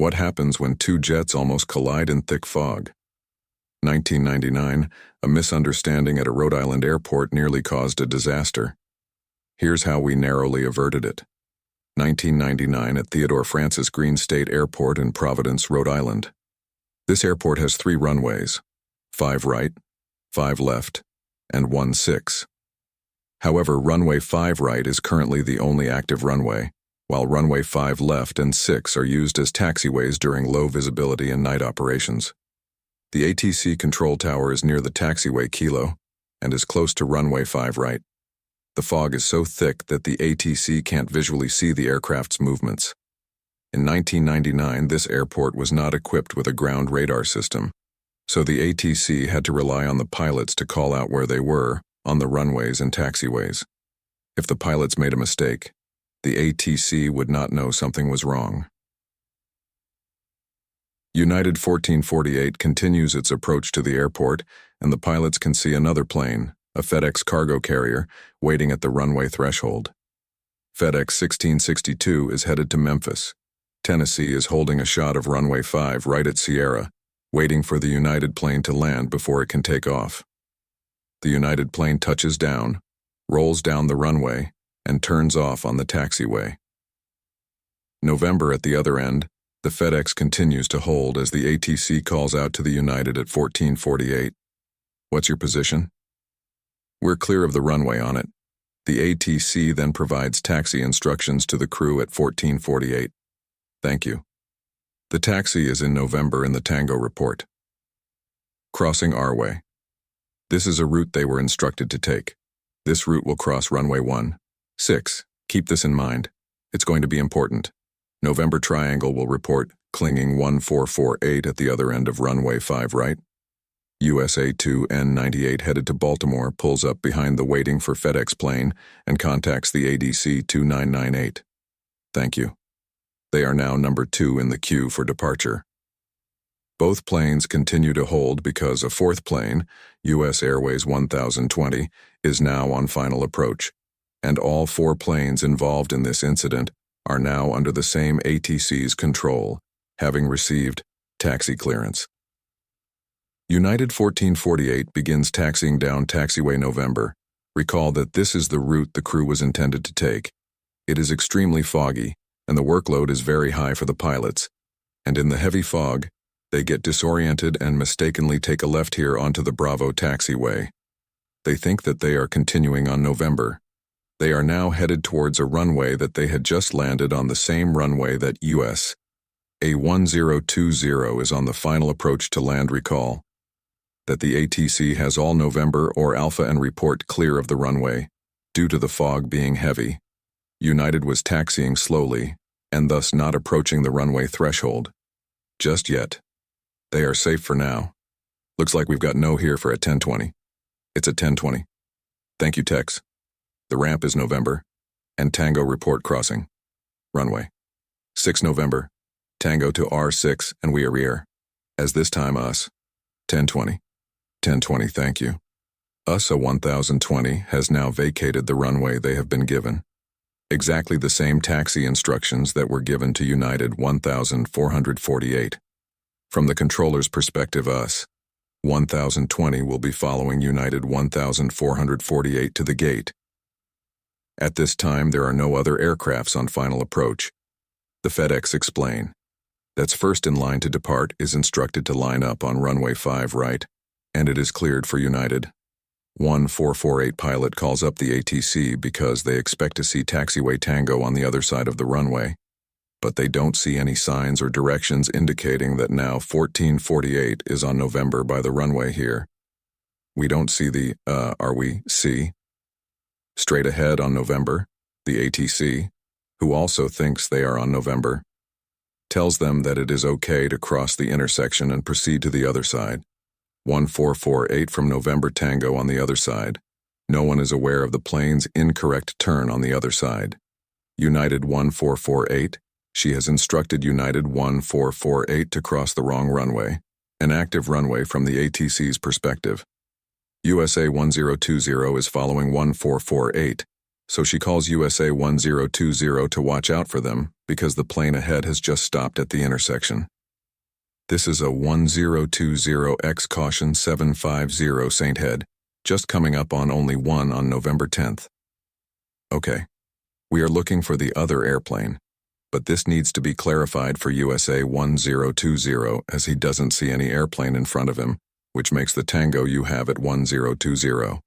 What happens when two jets almost collide in thick fog? 1999, a misunderstanding at a Rhode Island airport nearly caused a disaster. Here's how we narrowly averted it. 1999 at Theodore Francis Green State Airport in Providence, Rhode Island. This airport has 3 runways, 5 right, 5 left, and 1 6. However, runway 5 right is currently the only active runway, while runway 5 left and 6 are used as taxiways during low visibility and night operations. The ATC control tower is near the taxiway Kilo and is close to runway 5 right. The fog is so thick that the ATC can't visually see the aircraft's movements. In 1999, this airport was not equipped with a ground radar system, so the ATC had to rely on the pilots to call out where they were on the runways and taxiways. If the pilots made a mistake, the ATC would not know something was wrong. United 1448 continues its approach to the airport, and the pilots can see another plane, a FedEx cargo carrier, waiting at the runway threshold. FedEx 1662 is headed to Memphis. Tennessee is holding a shot of runway 5 right at Sierra, waiting for the United plane to land before it can take off. The United plane touches down, rolls down the runway, and turns off on the taxiway. November at the other end, the FedEx continues to hold as the ATC calls out to the United at 1448. What's your position? We're clear of the runway on it. The ATC then provides taxi instructions to the crew at 1448. Thank you. The taxi is in November in the Tango report. Crossing our way. This is a route they were instructed to take. This route will cross runway 6. Keep this in mind. It's going to be important. November Triangle will report clinging 1448 at the other end of runway 5 right. USA 2N98 headed to Baltimore pulls up behind the waiting for FedEx plane and contacts the ADC 2998. Thank you. They are now number 2 in the queue for departure. Both planes continue to hold because a 4th plane, US Airways 1020, is now on final approach, and all 4 planes involved in this incident are now under the same ATC's control, having received taxi clearance. United 1448 begins taxiing down taxiway November. Recall that this is the route the crew was intended to take. It is extremely foggy, and the workload is very high for the pilots. And in the heavy fog, they get disoriented and mistakenly take a left here onto the Bravo taxiway. They think that they are continuing on November. They are now headed towards a runway that they had just landed on the same runway that US A1020 is on the final approach to land. Recall that the ATC has all November or Alpha and report clear of the runway. Due to the fog being heavy, United was taxiing slowly and thus not approaching the runway threshold. Just yet. They are safe for now. Looks like we've got no here for at 1020. It's at 1020. Thank you, Tex. The ramp is November, and Tango report crossing. Runway 6 November, Tango to R6 and we are rear. As this time us, 1020. 1020, thank you. USA 1020 has now vacated the runway they have been given. Exactly the same taxi instructions that were given to United 1448. From the controller's perspective, US 1020 will be following United 1448 to the gate. At this time, there are no other aircrafts on final approach. The FedEx explain. That's first in line to depart is instructed to line up on runway 5 right, and it is cleared for United. 1448 pilot calls up the ATC because they expect to see taxiway Tango on the other side of the runway, but they don't see any signs or directions indicating that now 1448 is on November by the runway here. We don't see the, see? Straight ahead on November, the ATC, who also thinks they are on November, tells them that it is okay to cross the intersection and proceed to the other side. 1448 from November Tango on the other side. No one is aware of the plane's incorrect turn on the other side. United 1448, she has instructed United 1448 to cross the wrong runway, an active runway from the ATC's perspective. USA 1020 is following 1448, so she calls USA 1020 to watch out for them because the plane ahead has just stopped at the intersection. This is a 1020X caution 750 Saint Head, just coming up on only one on November 10th. Okay, we are looking for the other airplane, but this needs to be clarified for USA 1020 as he doesn't see any airplane in front of him, which makes the tango you have at 1020.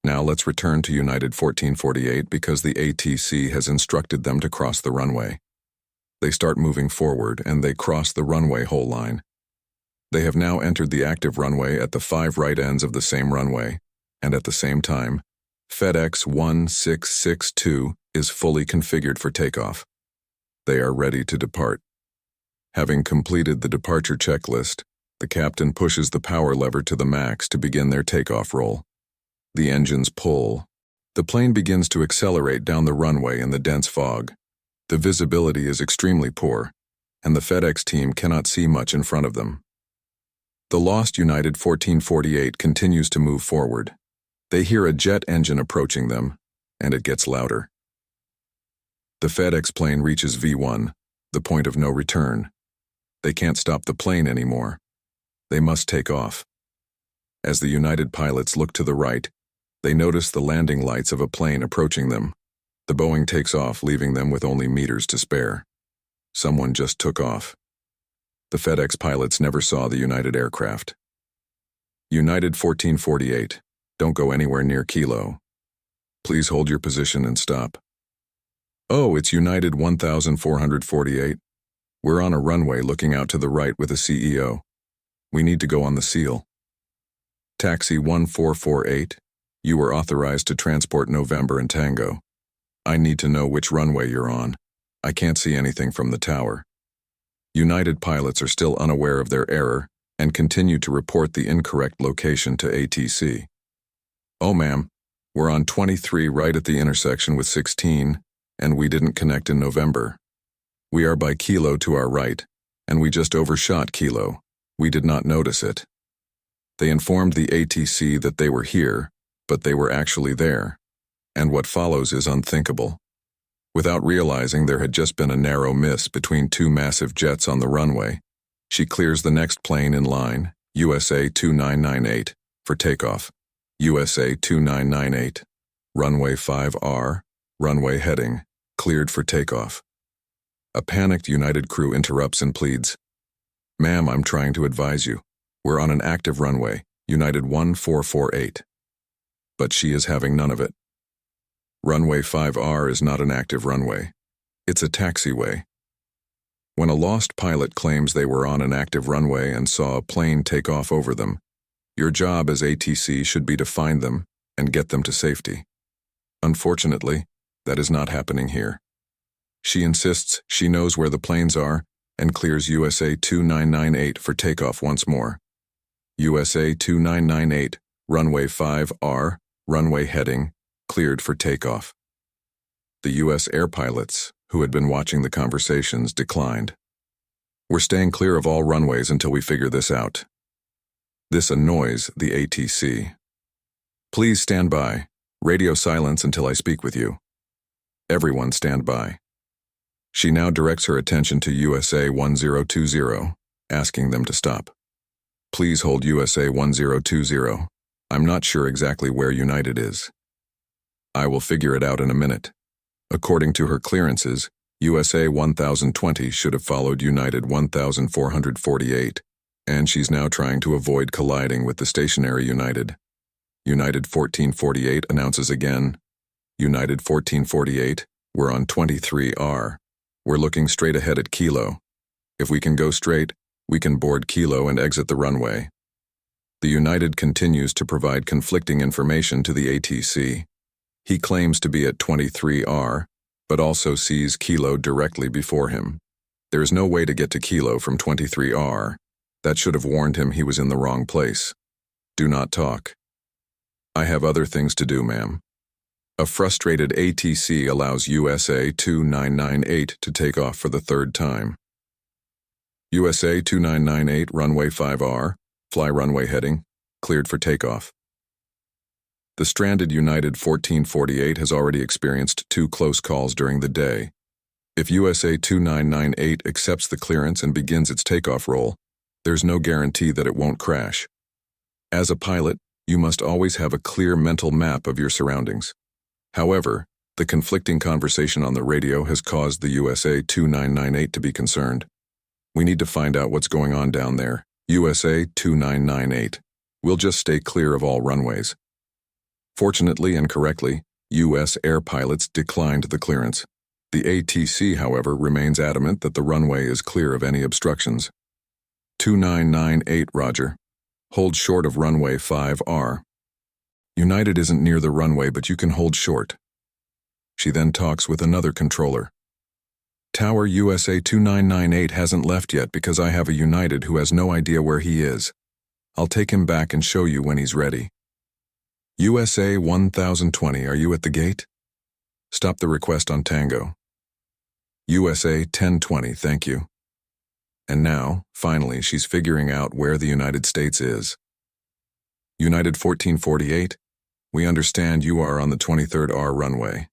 Now let's return to United 1448 because the ATC has instructed them to cross the runway. They start moving forward and they cross the runway whole line. They have now entered the active runway at the 5 right ends of the same runway, and at the same time, FedEx 1662 is fully configured for takeoff. They are ready to depart. Having completed the departure checklist, the captain pushes the power lever to the max to begin their takeoff roll. The engines pull. The plane begins to accelerate down the runway in the dense fog. The visibility is extremely poor, and the FedEx team cannot see much in front of them. The lost United 1448 continues to move forward. They hear a jet engine approaching them, and it gets louder. The FedEx plane reaches V1, the point of no return. They can't stop the plane anymore. They must take off. As the United pilots look to the right, they notice the landing lights of a plane approaching them. The Boeing takes off, leaving them with only meters to spare. Someone just took off. The FedEx pilots never saw the United aircraft. United 1448, don't go anywhere near Kilo. Please hold your position and stop. Oh, it's United 1448. We're on a runway looking out to the right with a CEO. We need to go on the seal. Taxi 1448, you were authorized to transport November and Tango. I need to know which runway you're on. I can't see anything from the tower. United pilots are still unaware of their error and continue to report the incorrect location to ATC. Oh ma'am, we're on 23 right at the intersection with 16, and we didn't connect in November. We are by Kilo to our right, and we just overshot Kilo. We did not notice it. They informed the ATC that they were here, but they were actually there, and what follows is unthinkable. Without realizing there had just been a narrow miss between 2 massive jets on the runway, she clears the next plane in line, USA 2998, for takeoff. USA 2998, runway 5R, runway heading, cleared for takeoff. A panicked United crew interrupts and pleads, "Ma'am, I'm trying to advise you. We're on an active runway, United 1448. But she is having none of it. Runway 5R is not an active runway. It's a taxiway. When a lost pilot claims they were on an active runway and saw a plane take off over them, your job as ATC should be to find them and get them to safety. Unfortunately, that is not happening here. She insists she knows where the planes are and clears USA 2998 for takeoff once more. USA 2998, runway 5R, runway heading, cleared for takeoff. The U.S. air pilots, who had been watching the conversations, declined. We're staying clear of all runways until we figure this out. This annoys the ATC. Please stand by. Radio silence until I speak with you. Everyone stand by. She now directs her attention to USA 1020, asking them to stop. Please hold USA 1020. I'm not sure exactly where United is. I will figure it out in a minute. According to her clearances, USA 1020 should have followed United 1448, and she's now trying to avoid colliding with the stationary United. United 1448 announces again, United 1448, we're on 23R. We're looking straight ahead at Kilo. If we can go straight, we can board Kilo and exit the runway. The United continues to provide conflicting information to the ATC. He claims to be at 23R, but also sees Kilo directly before him. There is no way to get to Kilo from 23R. That should have warned him he was in the wrong place. Do not talk. I have other things to do, ma'am. A frustrated ATC allows USA 2998 to take off for the 3rd time. USA 2998, runway 5R, fly runway heading, cleared for takeoff. The stranded United 1448 has already experienced 2 close calls during the day. If USA 2998 accepts the clearance and begins its takeoff roll, there's no guarantee that it won't crash. As a pilot, you must always have a clear mental map of your surroundings. However, the conflicting conversation on the radio has caused the USA 2998 to be concerned. We need to find out what's going on down there. USA 2998. We'll just stay clear of all runways. Fortunately and correctly, U.S. air pilots declined the clearance. The ATC, however, remains adamant that the runway is clear of any obstructions. 2998, Roger. Hold short of runway 5R. United isn't near the runway, but you can hold short. She then talks with another controller. Tower USA 2998 hasn't left yet because I have a United who has no idea where he is. I'll take him back and show you when he's ready. USA 1020, are you at the gate? Stop the request on Tango. USA 1020, thank you. And now, finally, she's figuring out where the United States is. United 1448, we understand you are on the 23rd R runway.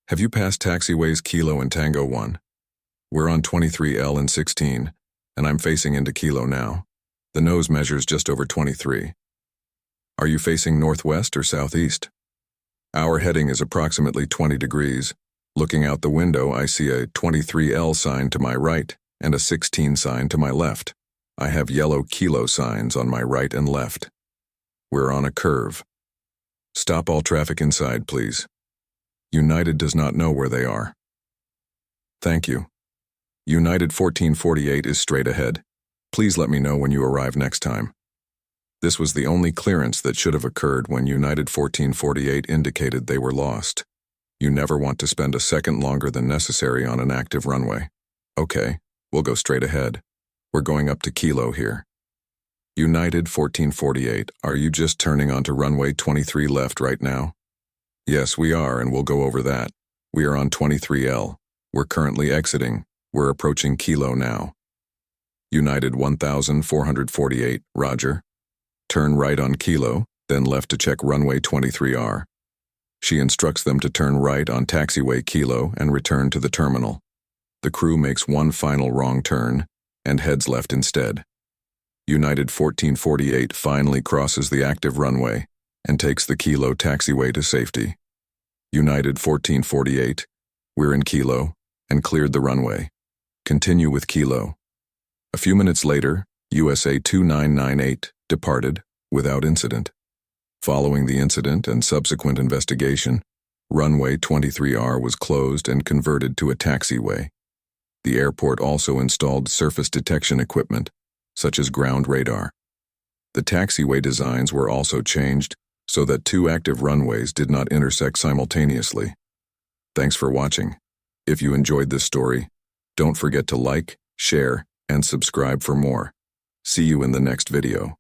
Have you passed taxiways Kilo and Tango 1? We're on 23L and 16, and I'm facing into Kilo now. The nose measures just over 23. Are you facing northwest or southeast? Our heading is approximately 20 degrees. Looking out the window, I see a 23L sign to my right and a 16 sign to my left. I have yellow Kilo signs on my right and left. We're on a curve. Stop all traffic inside, please. United does not know where they are. Thank you. United 1448 is straight ahead. Please let me know when you arrive next time. This was the only clearance that should have occurred when United 1448 indicated they were lost. You never want to spend a second longer than necessary on an active runway. Okay, we'll go straight ahead. We're going up to Kilo here. United 1448, are you just turning onto runway 23 left right now? Yes, we are, and we'll go over that. We are on 23L. We're currently exiting. We're approaching Kilo now. United 1448, Roger. Turn right on Kilo, then left to check runway 23R. She instructs them to turn right on taxiway Kilo and return to the terminal. The crew makes one final wrong turn and heads left instead. United 1448 finally crosses the active runway and takes the Kilo taxiway to safety. United 1448, we're in Kilo and cleared the runway. Continue with Kilo. A few minutes later, USA 2998 departed without incident. Following the incident and subsequent investigation, runway 23R was closed and converted to a taxiway. The airport also installed surface detection equipment, such as ground radar. The taxiway designs were also changed so that 2 active runways did not intersect simultaneously. Thanks for watching. If you enjoyed this story, don't forget to like, share, and subscribe for more. See you in the next video.